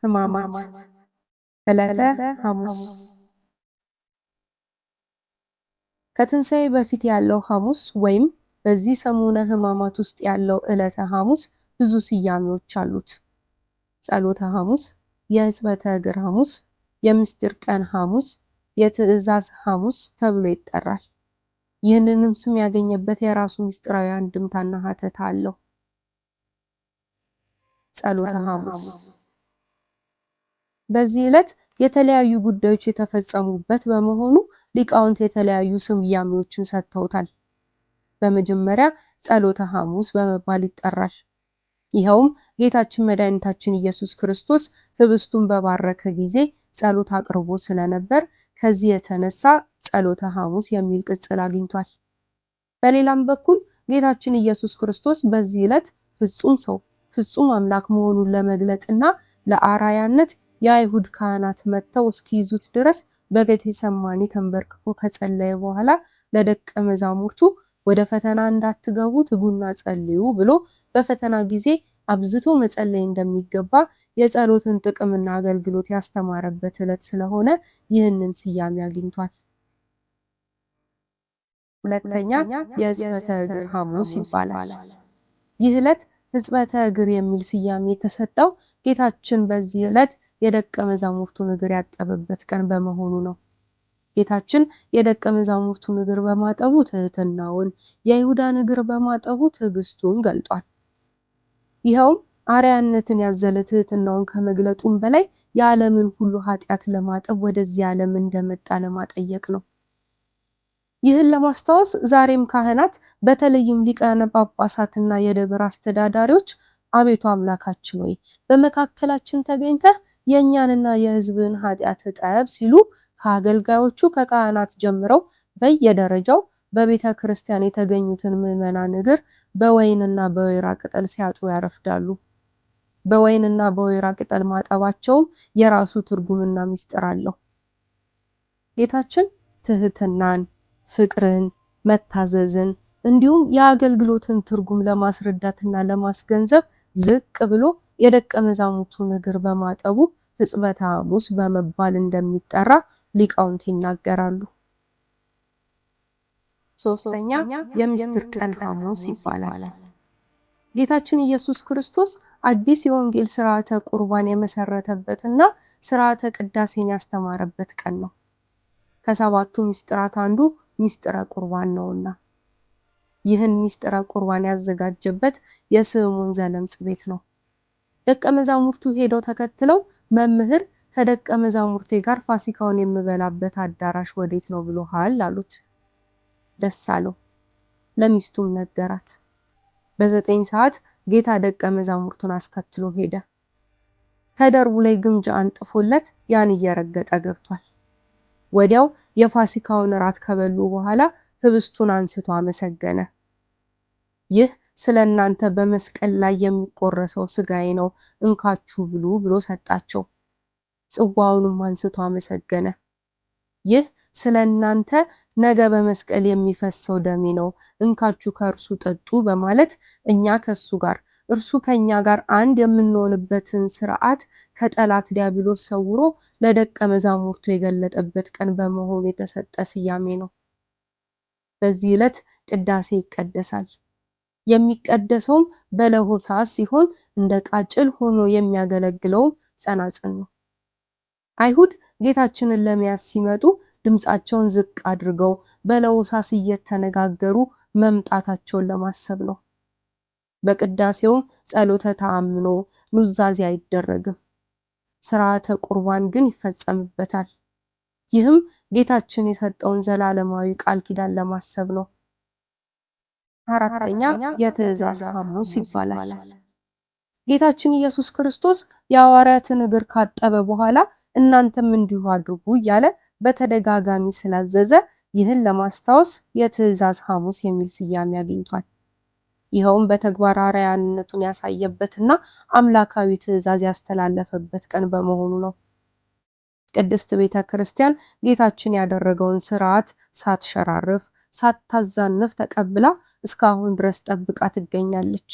ሕማማት ዕለተ ሐሙስ ከትንሣኤ በፊት ያለው ሐሙስ ወይም በዚህ ሰሙነ ሕማማት ውስጥ ያለው ዕለተ ሐሙስ ብዙ ስያሜዎች አሉት። ጸሎተ ሐሙስ፣ የሕጽበተ እግር ሐሙስ፣ የምስጢር ቀን ሐሙስ፣ የትእዛዝ ሐሙስ ተብሎ ይጠራል። ይህንንም ስም ያገኘበት የራሱ ምስጢራዊ አንድምታና ሀተታ አለው። ጸሎተ ሐሙስ በዚህ ዕለት የተለያዩ ጉዳዮች የተፈጸሙበት በመሆኑ ሊቃውንት የተለያዩ ስያሜዎችን ሰጥተውታል። በመጀመሪያ ጸሎተ ሐሙስ በመባል ይጠራል። ይኸውም ጌታችን መድኃኒታችን ኢየሱስ ክርስቶስ ህብስቱን በባረከ ጊዜ ጸሎት አቅርቦ ስለነበር ከዚህ የተነሳ ጸሎተ ሐሙስ የሚል ቅጽል አግኝቷል። በሌላም በኩል ጌታችን ኢየሱስ ክርስቶስ በዚህ ዕለት ፍጹም ሰው ፍጹም አምላክ መሆኑን ለመግለጥና ለአራያነት የአይሁድ ካህናት መጥተው እስኪይዙት ድረስ በጌቴሰማኒ ተንበርክኮ ከጸለየ በኋላ ለደቀ መዛሙርቱ ወደ ፈተና እንዳትገቡ ትጉና ጸልዩ ብሎ በፈተና ጊዜ አብዝቶ መጸለይ እንደሚገባ የጸሎትን ጥቅምና አገልግሎት ያስተማረበት ዕለት ስለሆነ ይህንን ስያሜ አግኝቷል። ሁለተኛ የሕጽበተ እግር ሐሙስ ይባላል። ይህ ዕለት ሕጽበተ እግር የሚል ስያሜ የተሰጠው ጌታችን በዚህ ዕለት የደቀ መዛሙርቱን እግር ያጠበበት ቀን በመሆኑ ነው። ጌታችን የደቀ መዛሙርቱን እግር በማጠቡ ትህትናውን፣ የይሁዳን እግር በማጠቡ ትዕግስቱን ገልጧል። ይኸውም አርያነትን ያዘለ ትህትናውን ከመግለጡም በላይ የዓለምን ሁሉ ኃጢአት ለማጠብ ወደዚህ ዓለም እንደመጣ ለማጠየቅ ነው። ይህን ለማስታወስ ዛሬም ካህናት በተለይም ሊቃነ ጳጳሳትና የደብር አስተዳዳሪዎች አቤቱ አምላካችን ሆይ በመካከላችን ተገኝተህ የእኛንና የሕዝብን ኃጢአት እጠብ ሲሉ ከአገልጋዮቹ ከካህናት ጀምረው በየደረጃው በቤተ ክርስቲያን የተገኙትን ምዕመናን እግር በወይንና በወይራ ቅጠል ሲያጥቡ ያረፍዳሉ። በወይንና በወይራ ቅጠል ማጠባቸውም የራሱ ትርጉምና ምስጢር አለው። ጌታችን ትህትናን፣ ፍቅርን፣ መታዘዝን እንዲሁም የአገልግሎትን ትርጉም ለማስረዳትና ለማስገንዘብ ዝቅ ብሎ የደቀ መዛሙርቱን እግር በማጠቡ ሕጽበተ ሐሙስ በመባል እንደሚጠራ ሊቃውንት ይናገራሉ። ሶስተኛ የምስጢር ቀን ሐሙስ ይባላል። ጌታችን ኢየሱስ ክርስቶስ አዲስ የወንጌል ስርዓተ ቁርባን የመሰረተበትና ስርዓተ ቅዳሴን ያስተማረበት ቀን ነው። ከሰባቱ ምስጢራት አንዱ ምስጢረ ቁርባን ነውና ይህን ምስጢረ ቁርባን ያዘጋጀበት የስምዖን ዘለምጽ ቤት ነው። ደቀ መዛሙርቱ ሄደው ተከትለው መምህር ከደቀ መዛሙርቴ ጋር ፋሲካውን የምበላበት አዳራሽ ወዴት ነው ብሎሃል አሉት። ደስ አለው። ለሚስቱም ነገራት። በ9 ሰዓት ጌታ ደቀ መዛሙርቱን አስከትሎ ሄደ። ከደርቡ ላይ ግምጃ አንጥፎለት ያን እየረገጠ ገብቷል። ወዲያው የፋሲካውን እራት ከበሉ በኋላ ህብስቱን አንስቶ አመሰገነ። ይህ ስለ እናንተ በመስቀል ላይ የሚቆረሰው ስጋዬ ነው፣ እንካችሁ ብሉ ብሎ ሰጣቸው። ጽዋውንም አንስቶ አመሰገነ። ይህ ስለ እናንተ ነገ በመስቀል የሚፈሰው ደሜ ነው፣ እንካችሁ ከእርሱ ጠጡ በማለት እኛ ከሱ ጋር እርሱ ከኛ ጋር አንድ የምንሆንበትን ስርዓት ከጠላት ዲያብሎስ ሰውሮ ለደቀ መዛሙርቱ የገለጠበት ቀን በመሆኑ የተሰጠ ስያሜ ነው። በዚህ ዕለት ቅዳሴ ይቀደሳል። የሚቀደሰውም በለሆሳስ ሲሆን እንደ ቃጭል ሆኖ የሚያገለግለውም ጸናጽል ነው። አይሁድ ጌታችንን ለመያዝ ሲመጡ ድምፃቸውን ዝቅ አድርገው በለሆሳስ እየተነጋገሩ መምጣታቸውን ለማሰብ ነው። በቅዳሴውም ጸሎተ ተአምኖ ኑዛዜ አይደረግም። ስርዓተ ቁርባን ግን ይፈጸምበታል። ይህም ጌታችን የሰጠውን ዘላለማዊ ቃል ኪዳን ለማሰብ ነው። አራተኛ የትእዛዝ ሐሙስ ይባላል። ጌታችን ኢየሱስ ክርስቶስ የሐዋርያትን እግር ካጠበ በኋላ እናንተም እንዲሁ አድርጉ እያለ በተደጋጋሚ ስላዘዘ ይህን ለማስታወስ የትእዛዝ ሐሙስ የሚል ስያሜ አግኝቷል። ይኸውም በተግባር አርአያነቱን ያሳየበትና አምላካዊ ትእዛዝ ያስተላለፈበት ቀን በመሆኑ ነው። ቅድስት ቤተ ክርስቲያን ጌታችን ያደረገውን ስርዓት ሳትሸራርፍ ሳታዛንፍ ተቀብላ እስካሁን ድረስ ጠብቃ ትገኛለች።